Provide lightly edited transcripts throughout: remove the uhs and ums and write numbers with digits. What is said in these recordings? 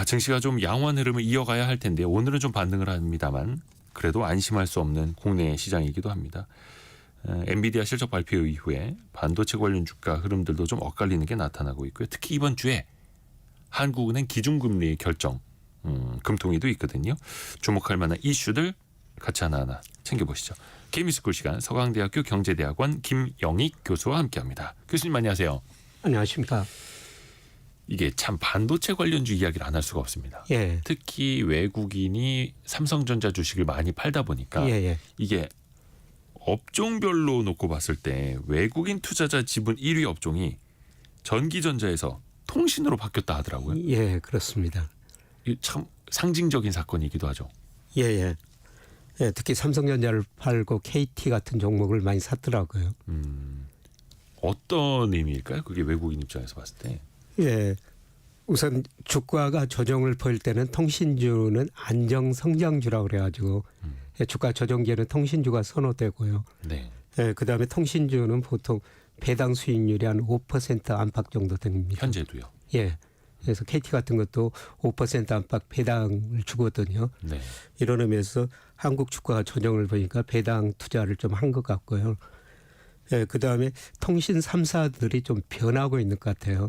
증시가 좀 양호한 흐름을 이어가야 할 텐데 오늘은 좀 반등을 합니다만 그래도 안심할 수 없는 국내 시장이기도 합니다. 엔비디아 실적 발표 이후에 반도체 관련 주가 흐름들도 좀 엇갈리는 게 나타나고 있고요. 특히 이번 주에 한국은행 기준금리 결정 금통위도 있거든요. 주목할 만한 이슈들 같이 하나하나 챙겨보시죠. 개미스쿨 시간 서강대학교 경제대학원 김영익 교수와 함께합니다. 교수님 안녕하세요. 안녕하십니까. 이게 참 반도체 관련주 이야기를 안 할 수가 없습니다. 예. 특히 외국인이 삼성전자 주식을 많이 팔다 보니까 이게 업종별로 놓고 봤을 때 외국인 투자자 지분 1위 업종이 전기전자에서 통신으로 바뀌었다 하더라고요. 예, 그렇습니다. 이게 참 상징적인 사건이기도 하죠. 예. 특히 삼성전자를 팔고 KT 같은 종목을 많이 샀더라고요. 어떤 의미일까요? 그게 외국인 입장에서 봤을 때. 예. 우선 주가가 조정을 보일 때는 통신주는 안정 성장주라고 그래가지고 주가 조정기에는 통신주가 선호되고요. 네. 예, 그다음에 통신주는 보통 배당 수익률이 한 5% 안팎 정도 됩니다. 현재도요. 예. 그래서 KT 같은 것도 5% 안팎 배당을 주거든요. 네. 이런 의미에서 한국 주가가 조정을 보니까 배당 투자를 좀 한 것 같고요. 예, 그다음에 통신 3사들이 좀 변하고 있는 것 같아요.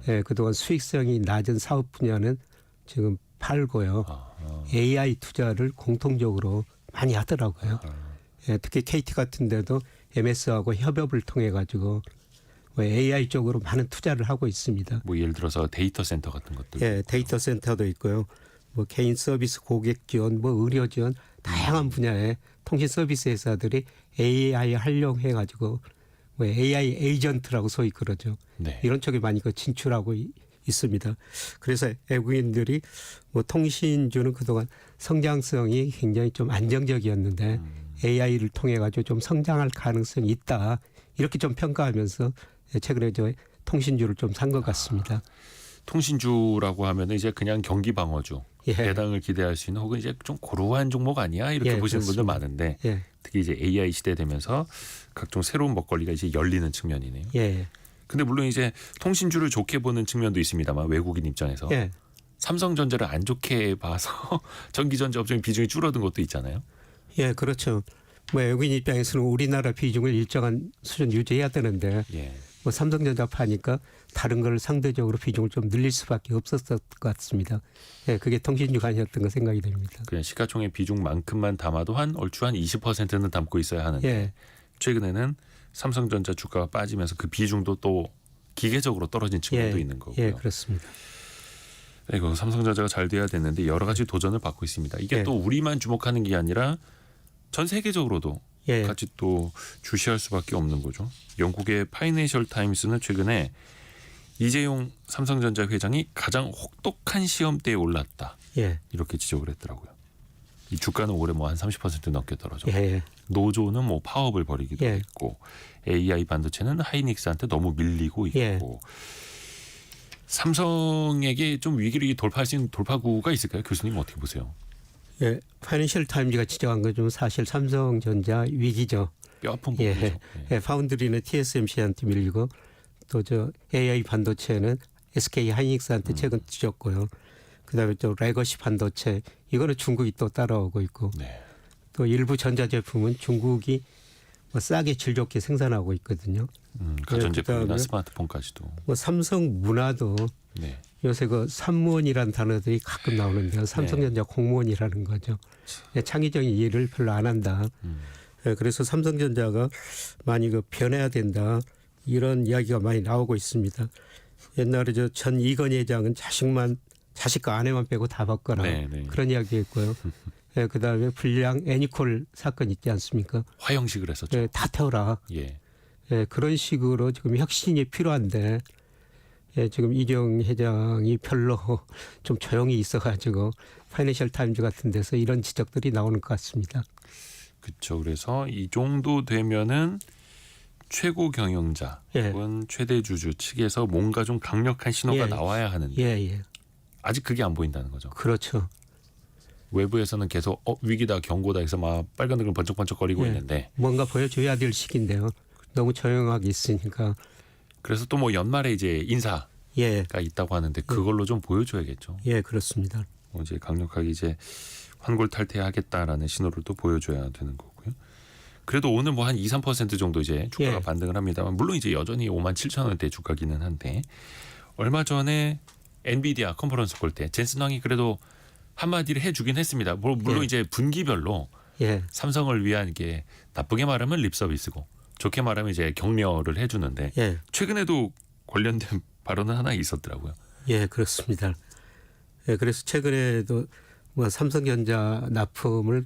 예, 그동안 수익성이 낮은 사업 분야는 지금 팔고요. AI 투자를 공통적으로 많이 하더라고요. 예, 특히 KT 같은 데도 MS하고 협업을 통해 가지고 AI 쪽으로 많은 투자를 하고 있습니다. 뭐 예를 들어서 데이터 센터 같은 것들. 예, 데이터 센터도 있고요. 뭐 개인 서비스 고객 지원, 뭐 의료 지원 다양한 분야의 통신 서비스 회사들이 AI 활용해 가지고 뭐 AI 에이전트라고 소위 그러죠. 네. 이런 쪽에 많이 진출하고 있습니다. 그래서 외국인들이 뭐 통신주는 그동안 성장성이 굉장히 좀 안정적이었는데 AI를 통해 가지고 좀 성장할 가능성이 있다. 이렇게 좀 평가하면서 최근에 저 통신주를 좀 산 것 같습니다. 통신주라고 하면 이제 그냥 경기 방어주, 배당을 기대할 수 있는 혹은 이제 좀 고루한 종목 아니야 이렇게 보시는 분들 많은데 특히 이제 AI 시대 되면서 각종 새로운 먹거리가 이제 열리는 측면이네요. 근데 물론 이제 통신주를 좋게 보는 측면도 있습니다만 외국인 입장에서 삼성전자를 안 좋게 봐서 전기전자 업종의 비중이 줄어든 것도 있잖아요. 예, 그렇죠. 뭐 외국인 입장에서는 우리나라 비중을 일정한 수준 유지해야 되는데 뭐 삼성전자 파니까 다른 걸 상대적으로 비중을 좀 늘릴 수밖에 없었을 것 같습니다. 예, 그게 통신주가 아니었던 거 생각이 됩니다. 그냥 시가총액 비중만큼만 담아도 얼추 한 20%는 담고 있어야 하는데 최근에는 삼성전자 주가가 빠지면서 그 비중도 또 기계적으로 떨어진 측면도 있는 거고요. 예, 그렇습니다. 이거 삼성전자가 잘 돼야 되는데 여러 가지 도전을 받고 있습니다. 이게 또 우리만 주목하는 게 아니라 전 세계적으로도 같이 또 주시할 수밖에 없는 거죠. 영국의 파이낸셜 타임스는 최근에 이재용 삼성전자 회장이 가장 혹독한 시험대에 올랐다. 이렇게 지적을 했더라고요. 이 주가는 올해 뭐 한 30% 넘게 떨어졌고 노조는 뭐 파업을 벌이기도 했고 AI 반도체는 하이닉스한테 너무 밀리고 있고 삼성에게 좀 위기를 돌파할 수 있는 돌파구가 있을까요? 교수님 어떻게 보세요? 예, 파이낸셜 타임즈가 지적한 건 좀 사실 삼성전자 위기죠. 뼈아픈 부분이죠. 파운드리는 TSMC한테 밀리고 또 저 AI 반도체는 SK 하이닉스한테 최근 뒤졌고요. 그다음에 또 레거시 반도체 이거는 중국이 또 따라오고 있고 또 일부 전자제품은 중국이 뭐 싸게 질 좋게 생산하고 있거든요. 가전제품이나 스마트폰까지도. 뭐 삼성 문화도 요새 그 삼무원이라는 단어들이 가끔 나오는데요. 삼성전자 공무원이라는 거죠. 창의적인 일을 별로 안 한다. 그래서 삼성전자가 많이 변해야 된다. 이런 이야기가 많이 나오고 있습니다. 옛날에 전 이건희 회장은 자식과 아내만 빼고 다 바꿔라. 그런 이야기했고요. 그다음에 불량 애니콜 사건 있지 않습니까? 화형식을 했었죠. 다 태워라. 그런 식으로 지금 혁신이 필요한데 지금 이재용 회장이 별로 좀 조용히 있어가지고 파이낸셜 타임즈 같은 데서 이런 지적들이 나오는 것 같습니다. 그렇죠. 그래서 이 정도 되면은 최고 경영자 혹은 최대 주주 측에서 뭔가 좀 강력한 신호가 나와야 하는데 아직 그게 안 보인다는 거죠. 그렇죠. 외부에서는 계속 위기다 경고다 해서 막 빨간색을 번쩍번쩍거리고 있는데 뭔가 보여줘야 될 시기인데요. 너무 조용하게 있으니까. 그래서 또 뭐 연말에 이제 인사 예. 있다고 하는데 그걸로 좀 보여줘야겠죠. 예, 그렇습니다. 이제 강력하게 이제 환골 탈퇴하겠다라는 신호를 또 보여줘야 되는 거고요. 그래도 오늘 뭐 한 2, 3% 정도 이제 주가가 예. 반등을 합니다만 물론 이제 여전히 57,000원대 주가기는 한데 얼마 전에 엔비디아 컨퍼런스 볼 때 젠슨 황이 그래도 한마디를 해주긴 했습니다. 물론 예. 이제 분기별로 예. 삼성을 위한 게 나쁘게 말하면 립 서비스고 좋게 말하면 이제 격려를 해주는데 예. 최근에도 관련된 발언은 하나 있었더라고요. 예, 그렇습니다. 예, 그래서 최근에도 뭐 삼성전자 납품을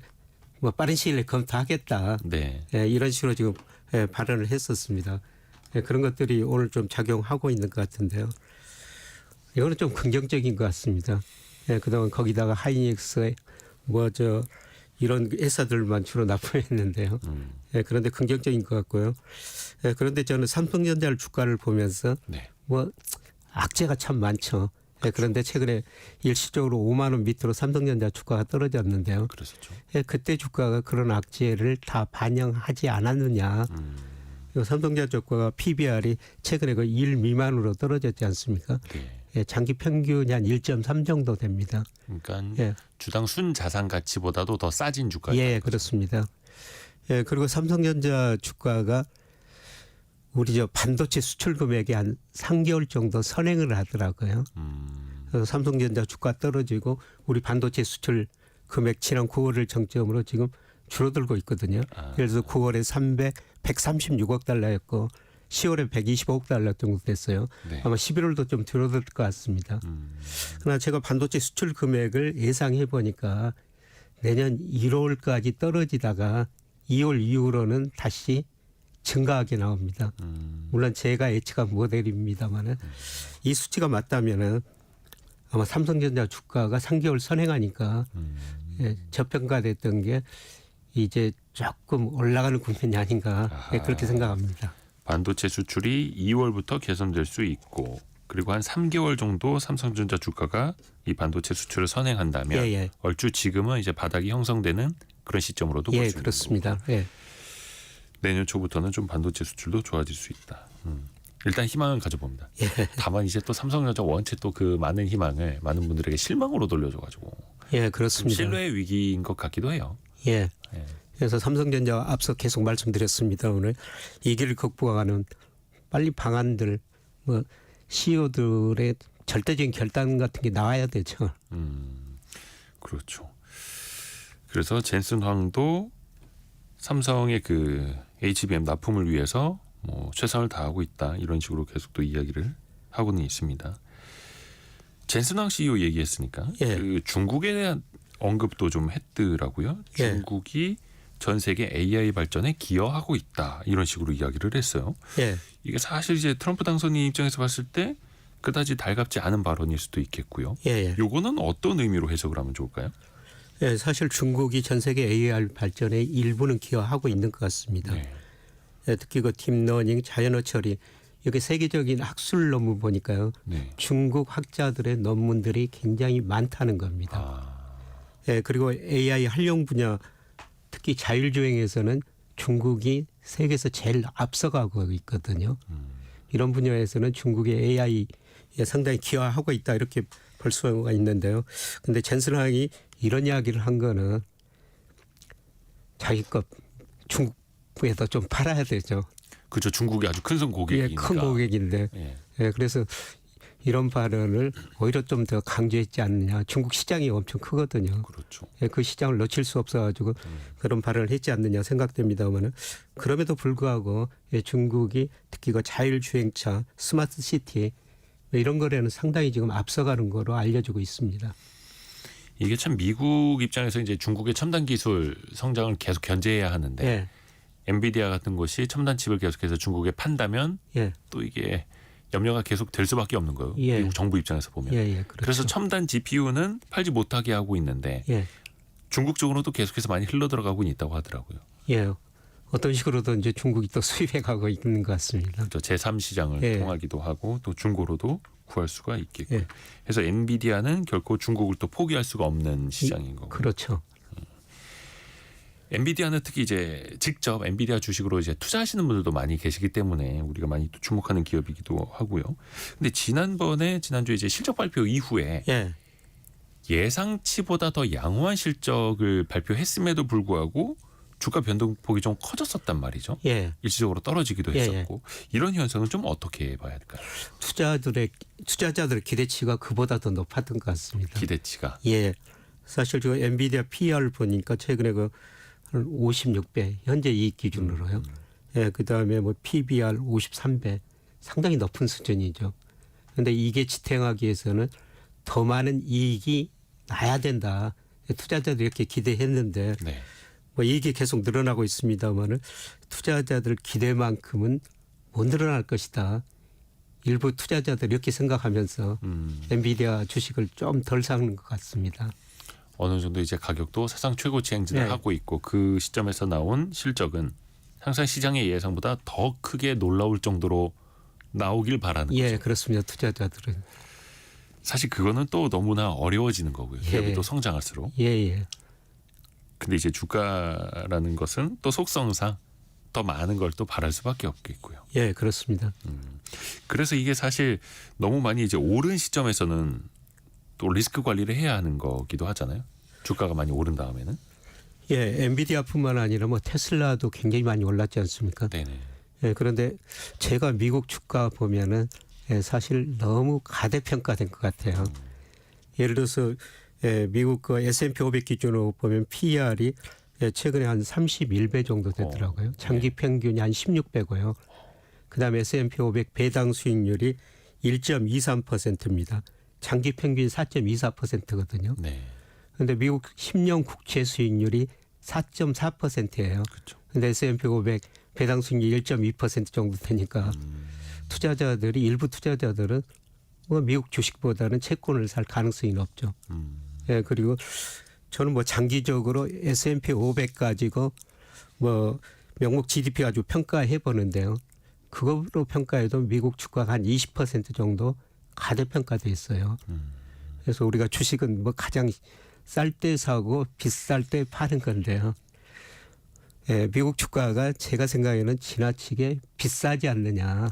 뭐 빠른 시일 내에 검토하겠다. 네. 예, 이런 식으로 지금 발언을 했었습니다. 예, 그런 것들이 오늘 좀 작용하고 있는 것 같은데요. 이거는 좀 긍정적인 것 같습니다. 예, 그동안 거기다가 하이닉스 이런 회사들만 주로 납품했는데요. 예, 그런데 긍정적인 것 같고요. 예, 그런데 저는 삼성전자 주가를 보면서 네. 뭐 악재가 참 많죠. 예, 그런데 최근에 일시적으로 5만 원 밑으로 삼성전자 주가가 떨어졌는데요. 그랬었죠. 예, 그때 주가가 그런 악재를 다 반영하지 않았느냐. 삼성전자 주가가 PBR이 최근에 그 1 미만으로 떨어졌지 않습니까? 네. 예, 장기 평균이 한 1.3 정도 됩니다. 그러니까 예. 주당 순 자산 가치보다도 더 싸진 주가예요. 예, 그렇습니다. 예, 그리고 삼성전자 주가가 우리 저 반도체 수출 금액이 한 3개월 정도 선행을 하더라고요. 그래서 삼성전자 주가 떨어지고 우리 반도체 수출 금액 지난 9월을 정점으로 지금 줄어들고 있거든요. 그래서 9월에 136억 달러였고 10월에 125억 달러 정도 됐어요. 네. 아마 11월도 좀 줄어들 것 같습니다. 그러나 제가 반도체 수출 금액을 예상해 보니까 내년 1월까지 떨어지다가 2월 이후로는 다시 증가하게 나옵니다. 물론 제가 예측한 모델입니다만은 이 수치가 맞다면은 아마 삼성전자 주가가 3개월 선행하니까 예, 저평가됐던 게 이제 조금 올라가는 국면이 아닌가 예, 그렇게 생각합니다. 반도체 수출이 2월부터 개선될 수 있고 그리고 한 3개월 정도 삼성전자 주가가 이 반도체 수출을 선행한다면 예, 예. 얼추 지금은 이제 바닥이 형성되는 그런 시점으로도 볼 수 예, 있는 거고. 그렇습니다. 예. 내년 초부터는 좀 반도체 수출도 좋아질 수 있다. 일단 희망은 가져봅니다. 예. 다만 이제 또 삼성전자 원체 또 그 많은 희망을 많은 분들에게 실망으로 돌려줘가지고 예, 그렇습니다. 신뢰의 위기인 것 같기도 해요. 예. 예. 그래서 삼성전자 앞서 계속 말씀드렸습니다. 오늘 이 길을 극복하는 빨리 방안들 뭐 CEO들의 절대적인 결단 같은 게 나와야 되죠. 그렇죠. 그래서 젠슨 황도 삼성의 그 HBM 납품을 위해서 뭐 최선을 다하고 있다 이런 식으로 계속 또 이야기를 하고는 있습니다. 젠슨 황 CEO 얘기했으니까 예. 그 중국에 대한 언급도 좀 했더라고요. 예. 중국이 전 세계 AI 발전에 기여하고 있다 이런 식으로 이야기를 했어요. 예. 이게 사실 이제 트럼프 당선인 입장에서 봤을 때 그다지 달갑지 않은 발언일 수도 있겠고요. 예, 예. 요거는 어떤 의미로 해석을 하면 좋을까요? 예, 사실 중국이 전 세계 AI 발전에 일부는 기여하고 있는 것 같습니다. 네. 예, 특히 그 딥러닝, 자연어 처리 이게 세계적인 학술 논문 보니까요. 네. 중국 학자들의 논문들이 굉장히 많다는 겁니다. 예, 그리고 AI 활용 분야 특히 자율주행에서는 중국이 세계에서 제일 앞서가고 있거든요. 이런 분야에서는 중국의 AI에 상당히 기여하고 있다 이렇게 볼 수가 있는데요. 그런데 젠슨 황이 이런 이야기를 한 거는 자기 것 중국에서 좀 팔아야 되죠. 그렇죠. 중국이 아주 큰 고객이니까. 예, 큰 고객인데. 예. 예, 그래서 이런 발언을 오히려 좀 더 강조했지 않느냐. 중국 시장이 엄청 크거든요. 그렇죠. 예, 그 시장을 놓칠 수 없어가지고 그런 발언을 했지 않느냐 생각됩니다만은 그럼에도 불구하고 예, 중국이 특히 그 자율주행차, 스마트 시티 이런 거에는 상당히 지금 앞서가는 거로 알려지고 있습니다. 이게 참 미국 입장에서 이제 중국의 첨단 기술 성장을 계속 견제해야 하는데 예, 엔비디아 같은 곳이 첨단 칩을 계속해서 중국에 판다면 예, 또 이게 염려가 계속 될 수밖에 없는 거예요. 예. 미국 정부 입장에서 보면. 예, 예, 그렇죠. 그래서 첨단 GPU는 팔지 못하게 하고 있는데 예, 중국 쪽으로도 계속해서 많이 흘러 들어가고 있다고 하더라고요. 예, 어떤 식으로든 이제 중국이 또 수입해 가고 있는 것 같습니다. 저 제3시장을 예. 통하기도 하고 또 중고로도 구할 수가 있겠고. 예. 그래서 엔비디아는 결코 중국을 또 포기할 수가 없는 시장인 거고. 그렇죠. 엔비디아는 특히 이제 직접 엔비디아 주식으로 이제 투자하시는 분들도 많이 계시기 때문에 우리가 많이 또 주목하는 기업이기도 하고요. 근데 지난주에 이제 실적 발표 이후에 예상치보다 더 양호한 실적을 발표했음에도 불구하고 주가 변동폭이 좀 커졌었단 말이죠. 일시적으로 떨어지기도 했었고 이런 현상은 좀 어떻게 봐야 할까요? 투자자들의 기대치가 그보다 더 높았던 것 같습니다. 기대치가. 사실 저 엔비디아 PER을 보니까 최근에 그 56배 현재 이익 기준으로요. 그다음에 뭐 PBR 53배 상당히 높은 수준이죠. 그런데 이게 지탱하기 위해서는 더 많은 이익이 나야 된다. 투자자들이 이렇게 기대했는데 뭐 이익이 계속 늘어나고 있습니다만은 투자자들 기대만큼은 못 늘어날 것이다. 일부 투자자들이 이렇게 생각하면서 엔비디아 주식을 좀 덜 사는 것 같습니다. 어느 정도 이제 가격도 사상 최고치 행진을 하고 있고 그 시점에서 나온 실적은 항상 시장의 예상보다 더 크게 놀라울 정도로 나오길 바라는 거죠. 그렇습니다. 투자자들은. 사실 그거는 또 너무나 어려워지는 거고요. 기업이 또 성장할수록. 근데 이제 주가라는 것은 또 속성상 더 많은 걸 또 바랄 수밖에 없겠고요. 그렇습니다. 그래서 이게 사실 너무 많이 이제 오른 시점에서는 또 리스크 관리를 해야 하는 거기도 하잖아요. 주가가 많이 오른 다음에는. 엔비디아뿐만 아니라 뭐 테슬라도 굉장히 많이 올랐지 않습니까? 그런데 제가 미국 주가 보면은 사실 너무 가대평가된 것 같아요. 예를 들어서 미국 그 S&P 500 기준으로 보면 PER이 최근에 한 31배 정도 되더라고요. 장기 평균이 한 16배고요. 그다음에 S&P 500 배당 수익률이 1.23%입니다. 장기 평균 4.24%거든요. 그런데 미국 10년 국채 수익률이 4.4%예요. 그런데 S&P 500 배당 수익률 1.2% 정도 되니까 일부 투자자들은 뭐 미국 주식보다는 채권을 살 가능성이 높죠. 그리고 저는 뭐 장기적으로 S&P 500 가지고 뭐 명목 GDP 가지고 평가해 보는데요. 그거로 평가해도 미국 주가가 한 20% 정도 가대평가돼 있어요. 그래서 우리가 주식은 뭐 가장 쌀 때 사고 비쌀 때 파는 건데요. 미국 주가가 제가 생각에는 지나치게 비싸지 않느냐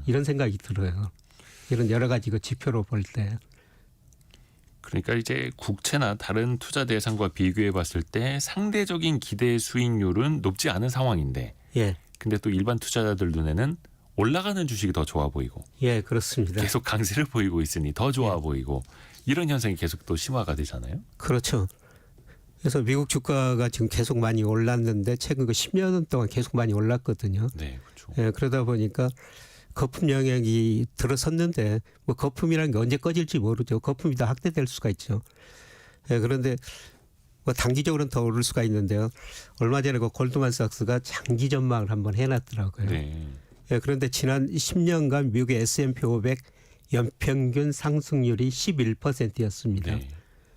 이런 생각이 들어요. 이런 여러 가지 그 지표로 볼 때. 그러니까 이제 국채나 다른 투자 대상과 비교해 봤을 때 상대적인 기대 수익률은 높지 않은 상황인데 근데 또 일반 투자자들 눈에는 올라가는 주식이 더 좋아 보이고 그렇습니다. 계속 강세를 보이고 있으니 더 좋아 보이고 이런 현상이 계속 또 심화가 되잖아요. 그렇죠. 그래서 미국 주가가 지금 계속 많이 올랐는데 최근 그 10년 동안 계속 많이 올랐거든요. 그러다 보니까 거품 영역이 들어섰는데 뭐 거품이라는 게 언제 꺼질지 모르죠. 거품이 다 확대될 수가 있죠. 그런데 뭐 단기적으로는 더 오를 수가 있는데요. 얼마 전에 그 골드만삭스가 장기 전망을 한번 해놨더라고요. 그런데 지난 10년간 미국의 S&P 500 연평균 상승률이 11%였습니다.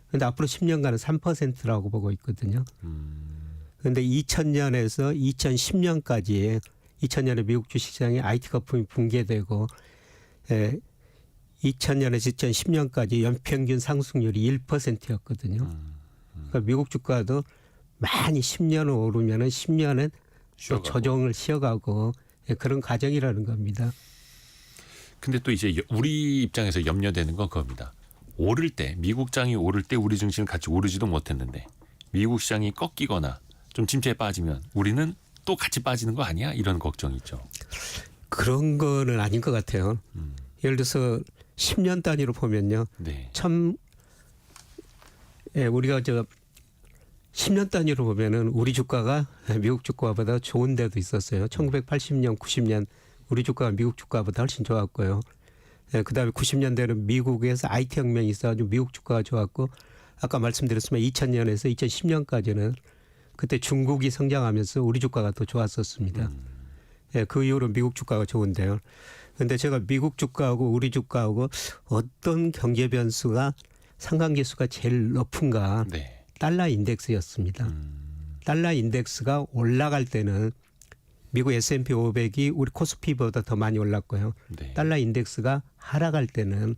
그런데 앞으로 10년간은 3%라고 보고 있거든요. 그런데 2000년에서 2010년까지의 2000년에 미국 주식시장에 IT 거품이 붕괴되고 2000년에서 2010년까지 연평균 상승률이 1%였거든요. 그러니까 미국 주가도 많이 10년 오르면은 10년은 또 조정을 쉬어가고 그런 과정이라는 겁니다. 근데 또 이제 우리 입장에서 염려되는 건 그겁니다. 오를 때 미국 장이 오를 때 우리 증시는 같이 오르지도 못했는데 미국 시장이 꺾이거나 좀 침체에 빠지면 우리는 또 같이 빠지는 거 아니야? 이런 걱정이 있죠. 그런 거는 아닌 것 같아요. 예를 들어서 10년 단위로 보면요. 참 우리가 10년 단위로 보면은 우리 주가가 미국 주가보다 좋은 데도 있었어요. 1980년, 90년 우리 주가가 미국 주가보다 훨씬 좋았고요. 그다음에 90년대는 미국에서 IT 혁명이 있어가지고 미국 주가가 좋았고 아까 말씀드렸지만 2000년에서 2010년까지는 그때 중국이 성장하면서 우리 주가가 더 좋았었습니다. 그 이후로 미국 주가가 좋은데요. 그런데 제가 미국 주가하고 우리 주가하고 어떤 경제 변수가 상관계수가 제일 높은가 달러 인덱스였습니다. 달러 인덱스가 올라갈 때는 미국 S&P 500이 우리 코스피보다 더 많이 올랐고요. 달러 인덱스가 하락할 때는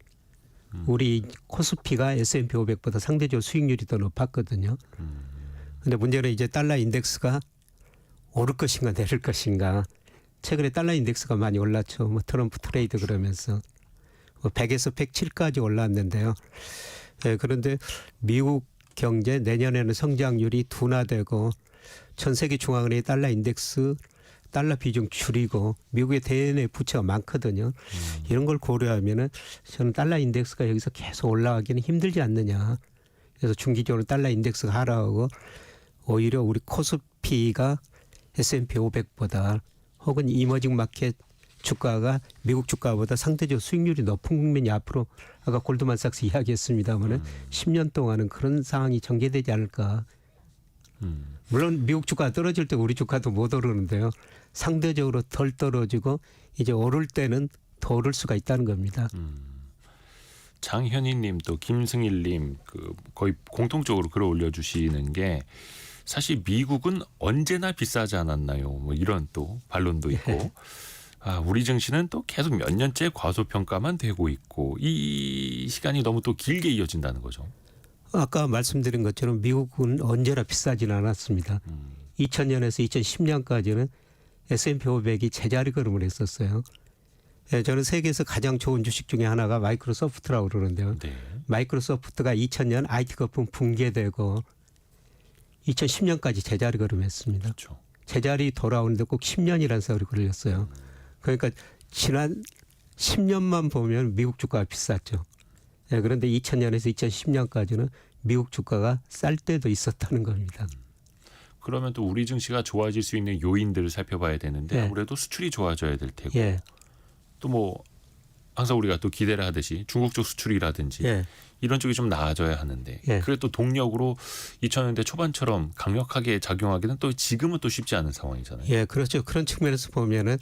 우리 코스피가 S&P 500보다 상대적으로 수익률이 더 높았거든요. 근데 문제는 이제 달러 인덱스가 오를 것인가 내릴 것인가. 최근에 달러 인덱스가 많이 올랐죠. 뭐 트럼프 트레이드 그러면서 100에서 107까지 올랐는데요. 예, 그런데 미국 경제 내년에는 성장률이 둔화되고 전 세계 중앙은행이 달러 인덱스 달러 비중 줄이고 미국의 대내 부채가 많거든요. 이런 걸 고려하면은 저는 달러 인덱스가 여기서 계속 올라가기는 힘들지 않느냐. 그래서 중기적으로 달러 인덱스가 하락하고 오히려 우리 코스피가 S&P 500보다 혹은 이머징 마켓 주가가 미국 주가보다 상대적 수익률이 높은 국면이 앞으로 아까 골드만삭스 이야기했습니다마는 10년 동안은 그런 상황이 전개되지 않을까. 물론 미국 주가가 떨어질 때 우리 주가도 못 오르는데요. 상대적으로 덜 떨어지고 이제 오를 때는 더 오를 수가 있다는 겁니다. 장현희님 또 김승일님 그 거의 공통적으로 글을 올려주시는 게 사실 미국은 언제나 비싸지 않았나요? 뭐 이런 또 반론도 있고. 우리 증시는 또 계속 몇 년째 과소평가만 되고 있고 이 시간이 너무 또 길게 이어진다는 거죠. 아까 말씀드린 것처럼 미국은 언제나 비싸지는 않았습니다. 2000년에서 2010년까지는 S&P 500이 제자리 걸음을 했었어요. 예, 저는 세계에서 가장 좋은 주식 중에 하나가 마이크로소프트라고 그러는데요. 네. 마이크로소프트가 2000년 IT 거품 붕괴되고 2010년까지 제자리 걸음했습니다. 그렇죠. 제자리 돌아오는데 꼭 10년이라는 세월이 걸렸어요. 그러니까 지난 10년만 보면 미국 주가가 비쌌죠. 네, 그런데 2000년에서 2010년까지는 미국 주가가 쌀 때도 있었다는 겁니다. 그러면 또 우리 증시가 좋아질 수 있는 요인들을 살펴봐야 되는데 네. 아무래도 수출이 좋아져야 될 테고 예. 또 뭐 항상 우리가 또 기대를 하듯이 중국 쪽 수출이라든지 예. 이런 쪽이 좀 나아져야 하는데 예. 그게 또 동력으로 2000년대 초반처럼 강력하게 작용하기는 또 지금은 또 쉽지 않은 상황이잖아요. 예, 그렇죠. 그런 측면에서 보면은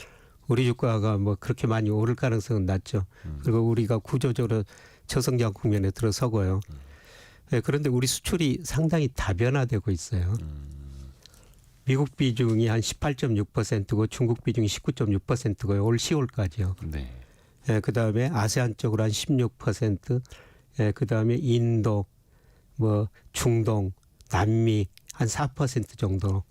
우리 주가가 뭐 그렇게 많이 오를 가능성은 낮죠. 그리고 우리가 구조적으로 저성장 국면에 들어서고요. 예, 그런데 우리 수출이 상당히 다변화되고 있어요. 미국 비중이 한 18.6%고 중국 비중이 19.6%고요. 올 10월까지요. 네. 예, 그다음에 아세안 쪽으로 한 16%, 예, 그다음에 인도, 뭐 중동, 남미 한 4% 정도.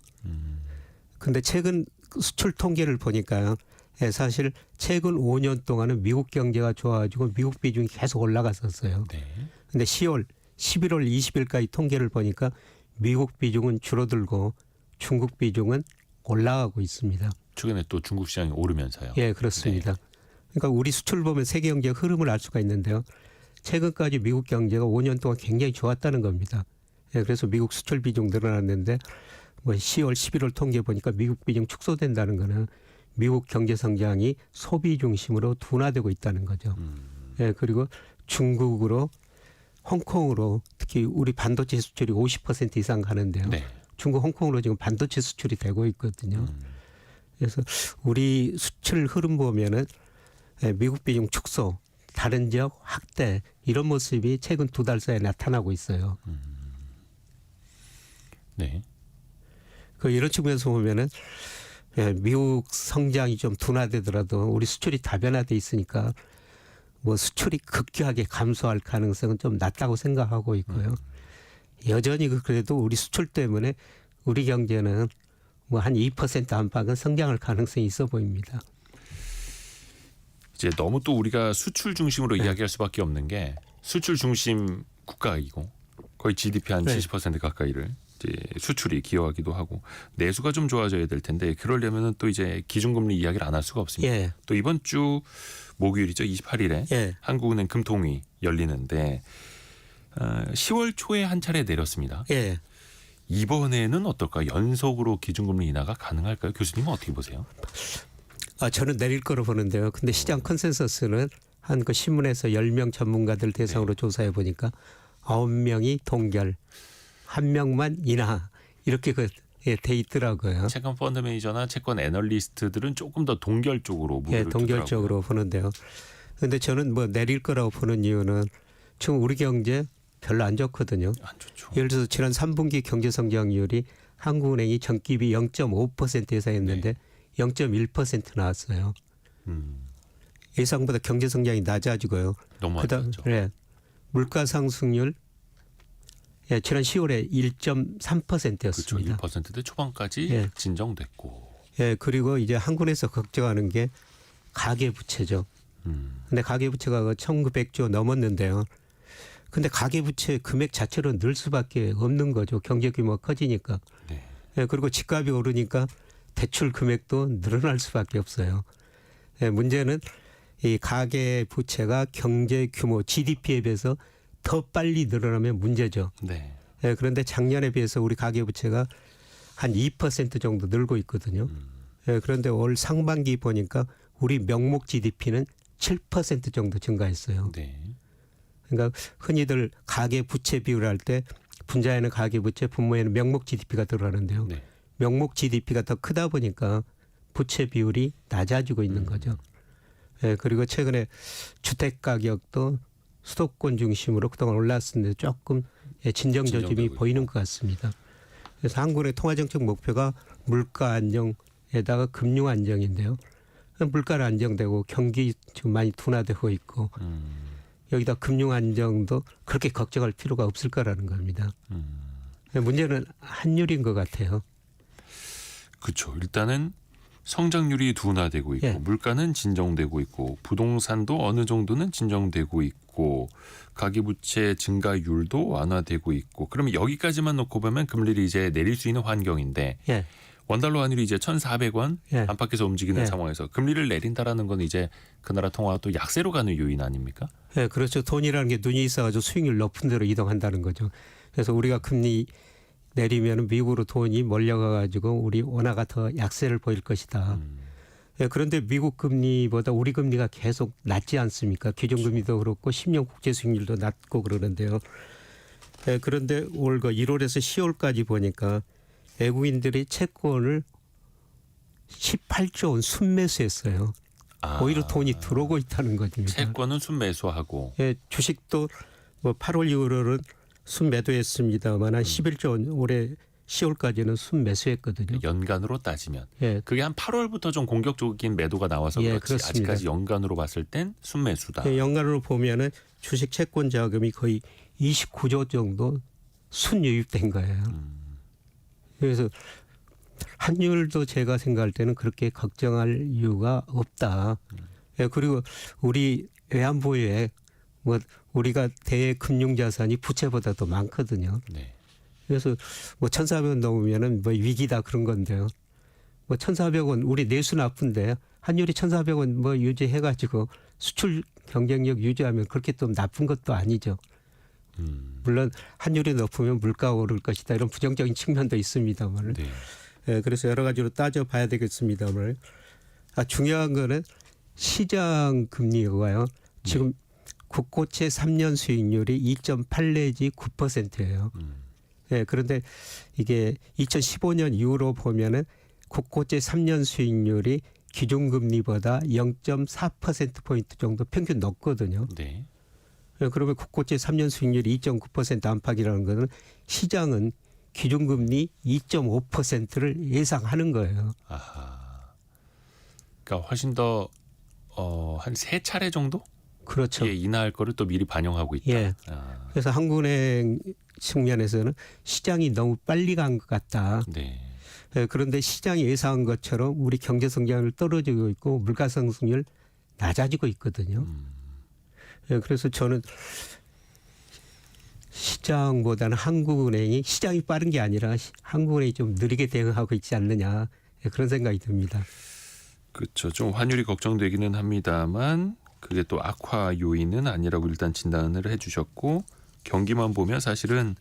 근데 최근 수출 통계를 보니까요. 예, 사실 최근 5년 동안은 미국 경제가 좋아지고 미국 비중이 계속 올라갔었어요. 네. 근데 10월, 11월 20일까지 통계를 보니까 미국 비중은 줄어들고 중국 비중은 올라가고 있습니다. 최근에 또 중국 시장이 오르면서요. 예, 그렇습니다. 그러니까 우리 수출 보면 세계 경제 흐름을 알 수가 있는데요. 최근까지 미국 경제가 5년 동안 굉장히 좋았다는 겁니다. 예, 그래서 미국 수출 비중 늘어났는데 뭐 10월, 11월 통계 보니까 미국 비중 축소된다는 거는 미국 경제 성장이 소비 중심으로 둔화되고 있다는 거죠. 예, 그리고 중국으로 홍콩으로 특히 우리 반도체 수출이 50% 이상 가는데요. 네. 중국 홍콩으로 지금 반도체 수출이 되고 있거든요. 그래서 우리 수출 흐름 보면은 미국 비중 축소, 다른 지역 확대 이런 모습이 최근 2달 사이에 나타나고 있어요. 네. 그 이런 측면에서 보면은 미국 성장이 좀 둔화되더라도 우리 수출이 다변화돼 있으니까 뭐 수출이 급격하게 감소할 가능성은 좀 낮다고 생각하고 있고요. 여전히 그래도 우리 수출 때문에 우리 경제는 뭐 한 2% 안팎은 성장할 가능성이 있어 보입니다. 이제 너무 또 우리가 수출 중심으로 이야기할 수밖에 없는 게 수출 중심 국가이고 거의 GDP 한 70% 가까이를 이제 수출이 기여하기도 하고 내수가 좀 좋아져야 될 텐데 그러려면은 또 이제 기준금리 이야기를 안 할 수가 없습니다. 예. 또 이번 주 목요일이죠. 28일에 예. 한국은행 금통위 열리는데 10월 초에 한 차례 내렸습니다. 예. 이번에는 어떨까? 연속으로 기준금리 인하가 가능할까요? 교수님은 어떻게 보세요? 저는 내릴 거로 보는데요. 근데 시장 컨센서스는 한 그 신문에서 10명 전문가들 대상으로 조사해 보니까 9명이 동결, 1명만 인하 이렇게 돼 있더라고요. 채권 펀드 매니저나 채권 애널리스트들은 조금 더 동결 쪽으로 무게를 예, 동결적으로 보는데요. 그런데 저는 뭐 내릴 거라고 보는 이유는 지금 우리 경제 별로 안 좋거든요. 안 좋죠. 예를 들어서 지난 3분기 경제 성장률이 한국은행이 전기비 0.5% 예상했는데 0.1% 나왔어요. 예상보다 경제 성장이 낮아지고요. 너무 안 좋죠. 물가 상승률 예, 지난 10월에 1.3%였습니다. 그렇죠. 1%대 초반까지 예. 진정됐고. 예, 그리고 이제 한국에서 걱정하는 게 가계부채죠. 근데 가계부채가 1,900조 넘었는데요. 근데 가계부채 금액 자체로 늘 수밖에 없는 거죠. 경제 규모가 커지니까. 네. 예, 그리고 집값이 오르니까 대출 금액도 늘어날 수밖에 없어요. 예, 문제는 이 가계부채가 경제 규모 GDP에 비해서 더 빨리 늘어나면 문제죠. 네. 예, 그런데 작년에 비해서 우리 가계부채가 한 2% 정도 늘고 있거든요. 예, 그런데 올 상반기 보니까 우리 명목 GDP는 7% 정도 증가했어요. 네. 그러니까 흔히들 가계부채 비율을 할 때 분자에는 가계부채, 분모에는 명목 GDP가 들어가는데요. 네. 명목 GDP가 더 크다 보니까 부채 비율이 낮아지고 있는 거죠. 예, 그리고 최근에 주택 가격도 수도권 중심으로 그동안 올랐었는데 조금 진정 조짐이 진정되고 보이는 것 같습니다. 그래서 한국의 통화정책 목표가 물가 안정에다가 금융 안정인데요. 물가는 안정되고 경기 지금 많이 둔화되고 있고 여기다 금융 안정도 그렇게 걱정할 필요가 없을 거라는 겁니다. 문제는 환율인 것 같아요. 그렇죠. 일단은 성장률이 둔화되고 있고 예. 물가는 진정되고 있고 부동산도 어느 정도는 진정되고 있고 가계부채 증가율도 완화되고 있고 그러면 여기까지만 놓고 보면 금리를 이제 내릴 수 있는 환경인데 예. 원달러 환율이 이제 1,400원 예. 안팎에서 움직이는 예. 상황에서 금리를 내린다라는 건 이제 그 나라 통화가 또 약세로 가는 요인 아닙니까? 예, 그렇죠. 돈이라는 게 눈이 있어가지고 수익률 높은 데로 이동한다는 거죠. 그래서 우리가 금리 내리면 미국으로 돈이 몰려가가지고 우리 원화가 더 약세를 보일 것이다. 예, 그런데 미국 금리보다 우리 금리가 계속 낮지 않습니까? 기준금리도 그렇고 10년 국제 수익률도 낮고 그러는데요. 예, 그런데 올 1월에서 10월까지 보니까 외국인들이 채권을 18조 원 순매수했어요. 오히려 돈이 들어오고 있다는 겁니다. 채권은 순매수하고 예, 주식도 뭐 8월 이후로는 순매도했습니다만 한 11조 원 올해 10월까지는 순매수했거든요. 연간으로 따지면 예, 그게 한 8월부터 좀 공격적인 매도가 나와서 예, 그렇지 그렇습니다. 아직까지 연간으로 봤을 땐 순매수다. 예, 연간으로 보면은 주식 채권 자금이 거의 29조 정도 순유입된 거예요. 그래서 환율도 제가 생각할 때는 그렇게 걱정할 이유가 없다. 예, 그리고 우리 외환보유에 뭐 우리가 대금융 자산이 부채보다 더 많거든요. 네. 그래서 뭐 1,400원 넘으면은 뭐 위기다 그런 건데요. 뭐 1,400원 우리 내수 나쁜데 환율이 1,400원 뭐 유지해가지고 수출 경쟁력 유지하면 그렇게 또 나쁜 것도 아니죠. 물론 환율이 높으면 물가가 오를 것이다 이런 부정적인 측면도 있습니다만. 네. 예, 그래서 여러 가지로 따져봐야 되겠습니다만. 중요한 거는 시장 금리가요. 지금 국고채 3년 수익률이 2.8 내지 9%예요. 예, 그런데 이게 2015년 이후로 보면은 국고채 3년 수익률이 기준금리보다 0.4%포인트 정도 평균 높거든요. 네. 예, 그러면 국고채 3년 수익률이 2.9% 안팎이라는 것은 시장은 기준금리 2.5%를 예상하는 거예요. 아하. 그러니까 훨씬 더 한 3차례 정도? 그렇죠. 예, 인하할 거를 또 미리 반영하고 있다. 예. 그래서 한국은행 측면에서는 시장이 너무 빨리 간 것 같다. 네. 예, 그런데 시장이 예상한 것처럼 우리 경제 성장률 떨어지고 있고 물가 상승률 낮아지고 있거든요. 예, 그래서 저는 시장보다는 한국은행이 시장이 빠른 게 아니라 한국은행이 좀 느리게 대응하고 있지 않느냐 예, 그런 생각이 듭니다. 그렇죠. 좀 환율이 걱정되기는 합니다만 그게 또 악화 요인은 아니라고 일단 진단을 해주셨고 경기만 보면 사실은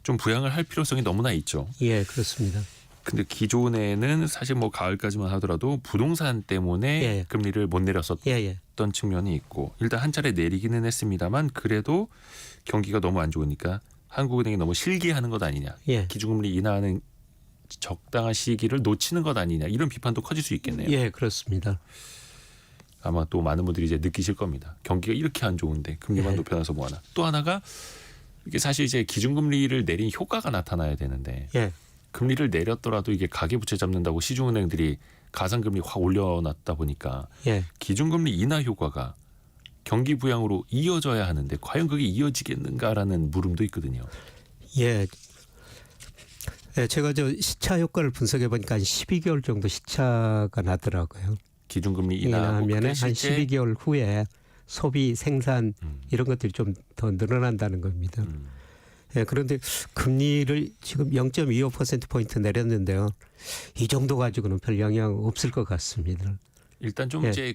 좀 부양을 할 필요성이 너무나 있죠. 예, 그렇습니다. 근데 기존에는 사실 뭐 가을까지만 하더라도 부동산 때문에 예. 금리를 못 내렸었던 예, 예. 측면이 있고 일단 한 차례 내리기는 했습니다만 그래도 경기가 너무 안 좋으니까 한국은행이 너무 실기하는 것 아니냐. 예. 기준금리 인하하는 적당한 시기를 놓치는 것 아니냐. 이런 비판도 커질 수 있겠네요. 예, 그렇습니다. 아마 또 많은 분들이 이제 느끼실 겁니다. 경기가 이렇게 안 좋은데 금리만 예. 높여놔서 뭐하나. 또 하나가 이게 사실 이제 기준금리를 내린 효과가 나타나야 되는데 예. 금리를 내렸더라도 이게 가계부채 잡는다고 시중은행들이 가상금리 확 올려놨다 보니까 예. 기준금리 인하 효과가 경기 부양으로 이어져야 하는데 과연 그게 이어지겠는가라는 물음도 있거든요. 예. 예, 제가 저 시차 효과를 분석해 보니까 한 12개월 정도 시차가 나더라고요. 기준금리 인하하고 한 12개월 후에 소비, 생산 이런 것들이 좀 더 늘어난다는 겁니다. 예, 그런데 금리를 지금 0.25%포인트 내렸는데요. 이 정도 가지고는 별 영향 없을 것 같습니다. 일단 좀 예. 이제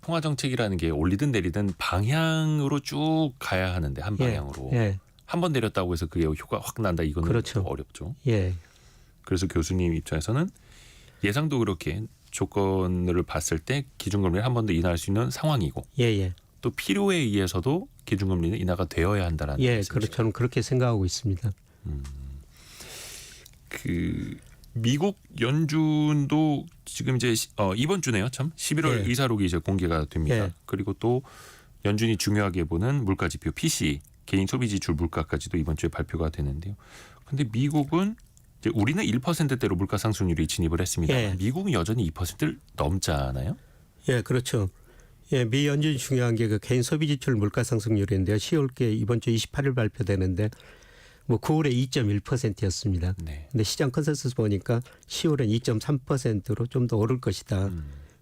통화 정책이라는 게 올리든 내리든 방향으로 쭉 가야 하는데 한 방향으로 예. 한 번 내렸다고 해서 그게 효과 확 난다 이거는 그렇죠. 좀 어렵죠. 예. 그래서 교수님 입장에서는 예상도 그렇게 조건을 봤을 때 기준금리를 한 번 더 인하할 수 있는 상황이고 예. 또 필요에 의해서도 기준금리는 인하가 되어야 한다라는 예, 말씀이시죠. 그렇죠. 저는 그렇게 생각하고 있습니다. 그 미국 연준도 지금 이제 이번 주네요. 참 11월 예. 의사록이 이제 공개가 됩니다. 예. 그리고 또 연준이 중요하게 보는 물가지표 PCE 개인 소비지출 물가까지도 이번 주에 발표가 되는데요. 그런데 미국은 이제 우리는 1%대로 물가 상승률이 진입을 했습니다. 예. 미국은 여전히 2%를 넘잖아요. 예, 그렇죠. 예, 미 연준이 중요한 게 그 개인 소비 지출 물가 상승률인데요. 10월께 이번 주 28일 발표되는데 뭐 9월에 2.1%였습니다. 네. 근데 시장 컨센서스 보니까 10월엔 2.3%로 좀 더 오를 것이다.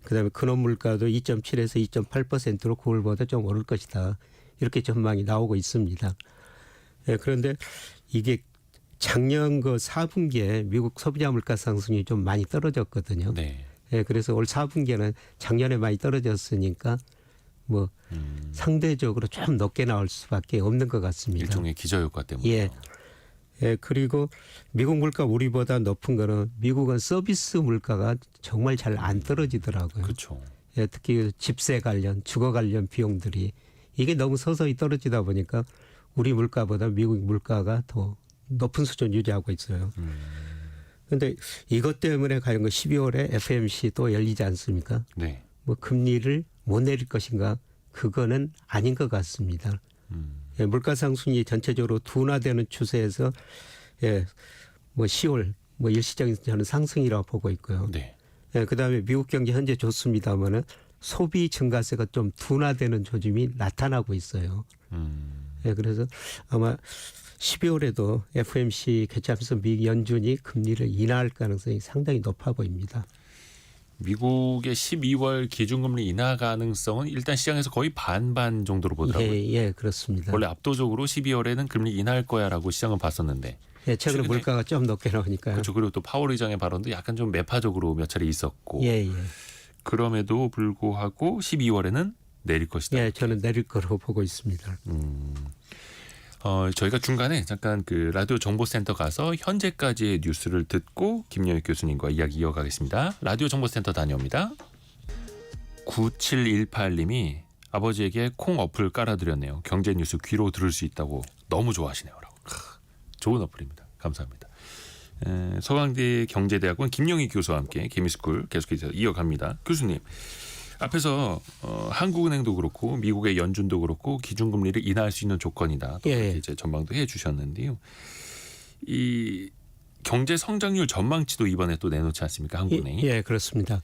그다음에 근원 물가도 2.7에서 2.8%로 9월보다 좀 오를 것이다. 이렇게 전망이 나오고 있습니다. 예, 그런데 이게 작년 그 4분기에 미국 소비자 물가 상승이 좀 많이 떨어졌거든요. 네. 예, 그래서 올 4분기에는 작년에 많이 떨어졌으니까 뭐 상대적으로 좀 높게 나올 수밖에 없는 것 같습니다. 일종의 기저효과 때문에. 예. 예, 그리고 미국 물가 우리보다 높은 거는 미국은 서비스 물가가 정말 잘 안 떨어지더라고요. 그렇죠. 예, 특히 집세 관련, 주거 관련 비용들이 이게 너무 서서히 떨어지다 보니까 우리 물가보다 미국 물가가 더 높은 수준 유지하고 있어요. 그런데 이것 때문에 과연 그 12월에 FOMC 또 열리지 않습니까? 네. 뭐 금리를 못 내릴 것인가? 그거는 아닌 것 같습니다. 예, 물가 상승이 전체적으로 둔화되는 추세에서 예, 뭐 10월 뭐 일시적인 저는 상승이라고 보고 있고요. 네. 예, 그다음에 미국 경제 현재 좋습니다만은 소비 증가세가 좀 둔화되는 조짐이 나타나고 있어요. 예, 그래서 아마 12월에도 FOMC 개최하면서 미 연준이 금리를 인하할 가능성이 상당히 높아 보입니다. 미국의 12월 기준금리 인하 가능성은 일단 시장에서 거의 반반 정도로 보더라고요. 예, 그렇습니다. 원래 압도적으로 12월에는 금리 인하할 거야라고 시장은 봤었는데. 예, 최근에 최근에- 물가가 좀 높게 나오니까요. 그렇죠. 그리고 또 파월 의장의 발언도 약간 좀 매파적으로 몇 차례 있었고. 예. 그럼에도 불구하고 12월에는 내릴 것이다. 예, 저는 내릴 거로 보고 있습니다. 저희가 중간에 잠깐 그 라디오 정보센터 가서 현재까지의 뉴스를 듣고 김영익 교수님과 이야기 이어가겠습니다. 라디오 정보센터 다녀옵니다. 9718님이 아버지에게 콩 어플 깔아드렸네요. 경제 뉴스 귀로 들을 수 있다고 너무 좋아하시네요라고. 좋은 어플입니다. 감사합니다. 서강대 경제대학원 김영익 교수와 함께 개미스쿨 계속해서 이어갑니다. 교수님. 앞에서 한국은행도 그렇고 미국의 연준도 그렇고 기준금리를 인하할 수 있는 조건이다. 또 그렇게 이제 전망도 해주셨는데요. 이 경제 성장률 전망치도 이번에 또 내놓지 않습니까? 한국은행이. 예, 그렇습니다.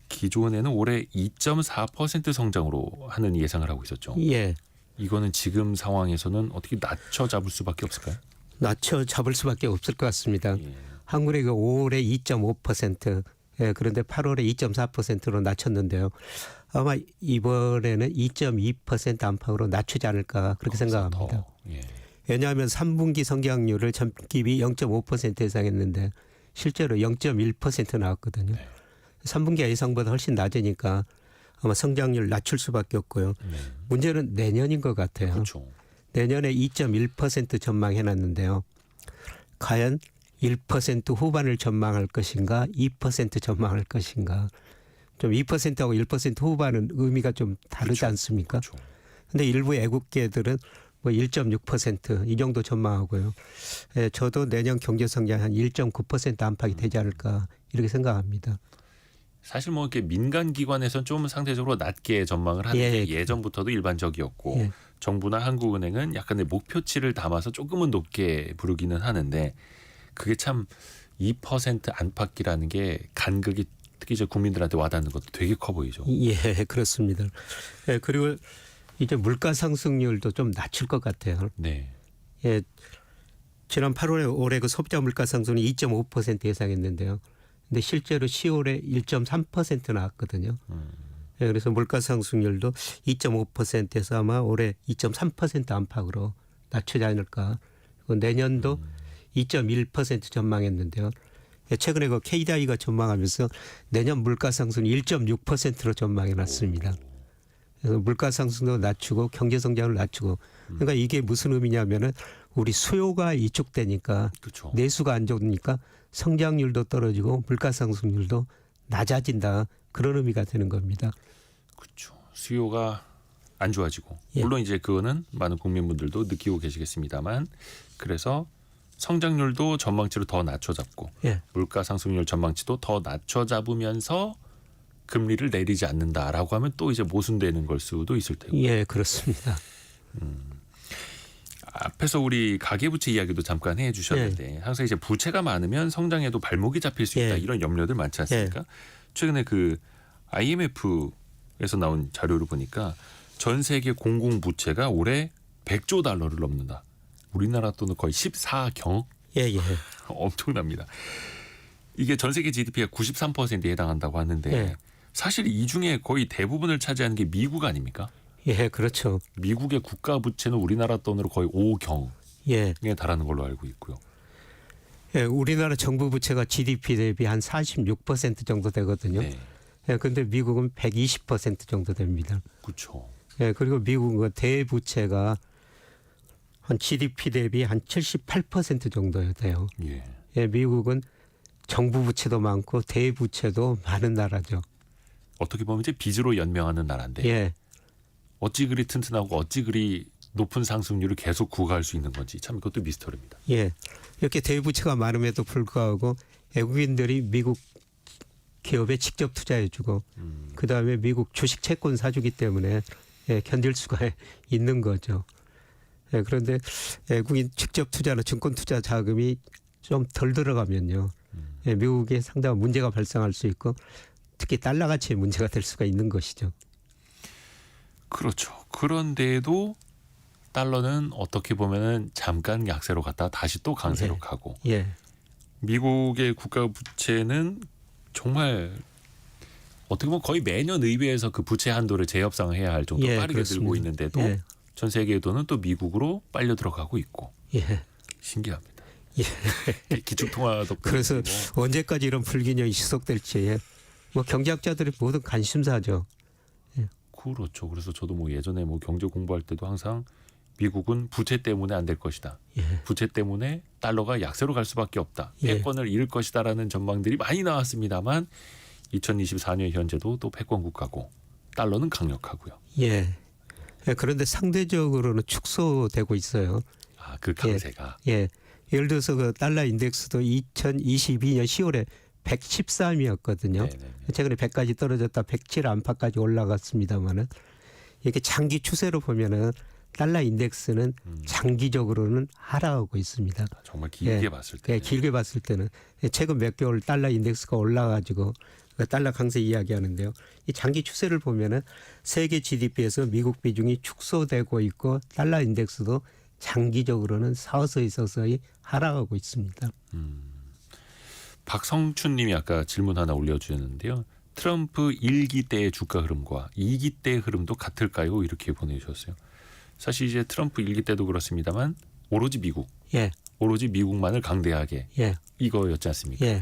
기존에는 올해 2.4% 성장으로 하는 예상을 하고 있었죠. 예, 이거는 지금 상황에서는 어떻게 낮춰 잡을 수밖에 없을까요? 낮춰 잡을 수밖에 없을 것 같습니다. 예. 한국은행이 5월에 2.5%, 예, 그런데 8월에 2.4%로 낮췄는데요. 아마 이번에는 2.2% 안팎으로 낮추지 않을까 그렇게 생각합니다. 더, 예. 왜냐하면 3분기 성장률을 전기비 0.5% 예상했는데 실제로 0.1% 나왔거든요. 네. 3분기 예상보다 훨씬 낮으니까 아마 성장률 낮출 수밖에 없고요. 문제는 내년인 것 같아요. 그렇죠. 내년에 2.1% 전망해놨는데요. 과연 1% 후반을 전망할 것인가 2% 전망할 것인가. 좀 2%하고 1% 후반은 의미가 좀 다르지 않습니까? 그렇죠. 근데 일부 애국계들은 뭐 1.6% 이 정도 전망하고요. 예, 저도 내년 경제 성장 한 1.9% 안팎이 되지 않을까 이렇게 생각합니다. 사실 뭐 이렇게 민간 기관에서는 좀 상대적으로 낮게 전망을 하는데 예전부터도 일반적이었고 예. 정부나 한국은행은 약간의 목표치를 담아서 조금은 높게 부르기는 하는데 그게 참 2% 안팎이라는 게 간극이 특히 이제 국민들한테 와닿는 것도 되게 커 보이죠. 예, 그렇습니다. 예, 그리고 이제 물가 상승률도 좀 낮출 것 같아요. 네. 예, 지난 8월에 올해 그 소비자 물가 상승은 2.5% 예상했는데요. 근데 실제로 10월에 1.3% 나왔거든요. 예, 그래서 물가 상승률도 2.5%에서 아마 올해 2.3% 안팎으로 낮추지 않을까. 그리고 내년도 2.1% 전망했는데요. 예, 최근에 그 KDI가 전망하면서 내년 물가 상승 1.6%로 전망해 놨습니다. 그래서 물가 상승도 낮추고 경제 성장을 낮추고 그러니까 이게 무슨 의미냐면은 우리 수요가 위축되니까 그렇죠. 내수가 안 좋으니까 성장률도 떨어지고 물가 상승률도 낮아진다. 그런 의미가 되는 겁니다. 그렇죠. 수요가 안 좋아지고 예. 물론 이제 그거는 많은 국민분들도 느끼고 계시겠습니다만 그래서 성장률도 전망치를 더 낮춰 잡고 예. 물가 상승률 전망치도 더 낮춰 잡으면서 금리를 내리지 않는다라고 하면 또 이제 모순되는 걸 수도 있을 테고. 예, 그렇습니다. 앞에서 우리 가계부채 이야기도 잠깐 해주셨는데 항상 이제 부채가 많으면 성장에도 발목이 잡힐 수 있다 예. 이런 염려들 많지 않습니까? 최근에 그 IMF에서 나온 자료를 보니까 전 세계 공공부채가 올해 100조 달러를 넘는다. 우리나라 돈은 거의 14경. 예, 예. 엄청납니다. 이게 전 세계 GDP가 93%에 해당한다고 하는데 예. 사실 이 중에 거의 대부분을 차지하는 게 미국 아닙니까? 예, 그렇죠. 미국의 국가 부채는 우리나라 돈으로 거의 5경에 예. 달하는 걸로 알고 있고요. 예, 우리나라 정부 부채가 GDP 대비 한 46% 정도 되거든요. 네, 예, 근데 미국은 120% 정도 됩니다. 그렇죠. 예, 그리고 미국은 대부채가 한 GDP 대비 한 78% 정도 돼요. 예. 예, 미국은 정부 부채도 많고 대부채도 많은 나라죠. 어떻게 보면 이제 빚으로 연명하는 나라인데 예, 어찌 그리 튼튼하고 어찌 그리 높은 상승률을 계속 구가할 수 있는 건지 참 이것도 미스터리입니다. 예. 이렇게 대부채가 많음에도 불구하고 외국인들이 미국 기업에 직접 투자해주고 그 다음에 미국 주식 채권 사주기 때문에 예, 견딜 수가 있는 거죠. 예, 그런데 외국인 직접 투자나 증권 투자 자금이 좀 덜 들어가면요, 예, 미국에 상당한 문제가 발생할 수 있고 특히 달러 가치에 문제가 될 수가 있는 것이죠. 그렇죠. 그런데도 달러는 어떻게 보면은 잠깐 약세로 갔다가 다시 또 강세로 예. 가고 예, 미국의 국가 부채는 정말 어떻게 보면 거의 매년 의회에서 그 부채 한도를 재협상해야 할 정도로 예, 빠르게 그렇습니다. 늘고 있는데도 예. 전 세계의 돈은 또 미국으로 빨려 들어가고 있고 예. 신기합니다. 예. 기축통화 덕분에 그래서 언제까지 이런 불균형이 지속될지 뭐 경제학자들이 모두 관심사죠. 그렇죠. 그래서 저도 뭐 예전에 뭐 경제 공부할 때도 항상 미국은 부채 때문에 안 될 것이다. 예. 부채 때문에 달러가 약세로 갈 수밖에 없다. 예. 패권을 잃을 것이다라는 전망들이 많이 나왔습니다만 2024년 현재도 또 패권 국가고 달러는 강력하고요. 예. 예, 그런데 상대적으로는 축소되고 있어요. 아, 그 강세가. 예. 예를 들어서 그 달러 인덱스도 2022년 10월에 113이었거든요. 네네네. 최근에 100까지 떨어졌다 107 안팎까지 올라갔습니다만은 이렇게 장기 추세로 보면은 달러 인덱스는 장기적으로는 하락하고 있습니다. 정말 길게 예. 봤을 때. 예, 길게 봤을 때는 최근 몇 개월 달러 인덱스가 올라가지고 달러 강세 이야기하는데요. 이 장기 추세를 보면은 세계 GDP에서 미국 비중이 축소되고 있고 달러 인덱스도 장기적으로는 서서히 하락하고 있습니다. 박성춘 님이 아까 질문 하나 올려주셨는데요. 트럼프 1기 때의 주가 흐름과 2기 때의 흐름도 같을까요? 이렇게 보내주셨어요. 사실 이제 트럼프 1기 때도 그렇습니다만 오로지 미국, 예, 오로지 미국만을 강대하게 예, 이거였지 않습니까? 예,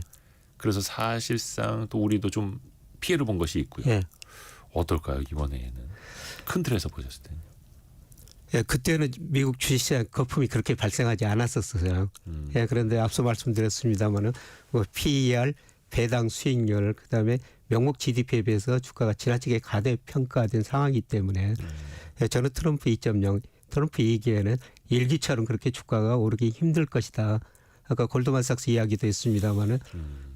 그래서 사실상 또 우리도 좀 피해를 본 것이 있고요. 예. 어떨까요? 이번에는 큰 틀에서 보셨을 때는. 예, 그때는 미국 주식시장 거품이 그렇게 발생하지 않았었어요. 예, 그런데 앞서 말씀드렸습니다마는 뭐 PER, 배당 수익률, 그다음에 명목 GDP에 비해서 주가가 지나치게 가대평가된 상황이기 때문에 예, 저는 트럼프 2.0, 트럼프 2기에는 1기처럼 그렇게 주가가 오르기 힘들 것이다. 아까 골드만삭스 이야기도 했습니다마는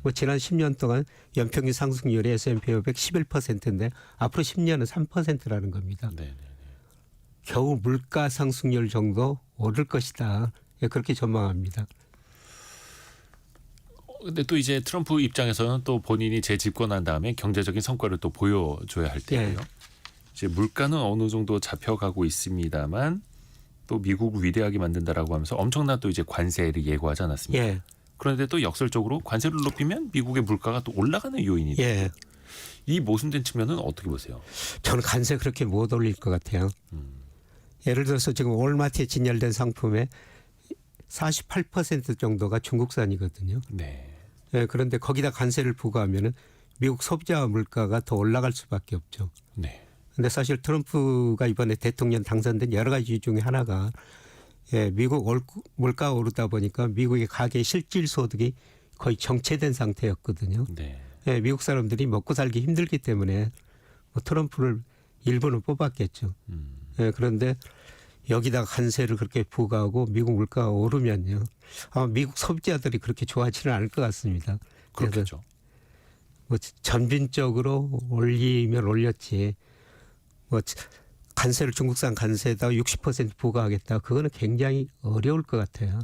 뭐 지난 10년 동안 연평균 상승률이 S&P 500 11%인데 앞으로 10년은 3%라는 겁니다. 네. 겨우 물가 상승률 정도 오를 것이다. 예, 그렇게 전망합니다. 근데 또 이제 트럼프 입장에서는 또 본인이 재집권한 다음에 경제적인 성과를 또 보여줘야 할 때고요. 예. 이제 물가는 어느 정도 잡혀가고 있습니다만 또 미국을 위대하게 만든다라고 하면서 엄청난 또 이제 관세를 예고하지 않았습니까? 예. 그런데 또 역설적으로 관세를 높이면 미국의 물가가 또 올라가는 요인이 돼요. 예. 이 모순된 측면은 어떻게 보세요? 저는 관세 그렇게 못 올릴 것 같아요. 예를 들어서 지금 월마트에 진열된 상품의 48% 정도가 중국산이거든요. 네. 예, 그런데 거기다 관세를 부과하면은 미국 소비자 물가가 더 올라갈 수밖에 없죠. 네. 근데 사실 트럼프가 이번에 대통령 당선된 여러 가지 이유 중에 하나가 미국 물가가 오르다 보니까 미국의 가계 실질 소득이 거의 정체된 상태였거든요. 네. 미국 사람들이 먹고 살기 힘들기 때문에 뭐 트럼프를 일부는 뽑았겠죠. 그런데 여기다가 관세를 그렇게 부과하고 미국 물가가 오르면요. 아마 미국 소비자들이 그렇게 좋아하지는 않을 것 같습니다. 그렇겠죠. 뭐 전빈적으로 올리면 올렸지. 뭐 관세를 중국산 관세에다 60% 부과하겠다. 그거는 굉장히 어려울 것 같아요.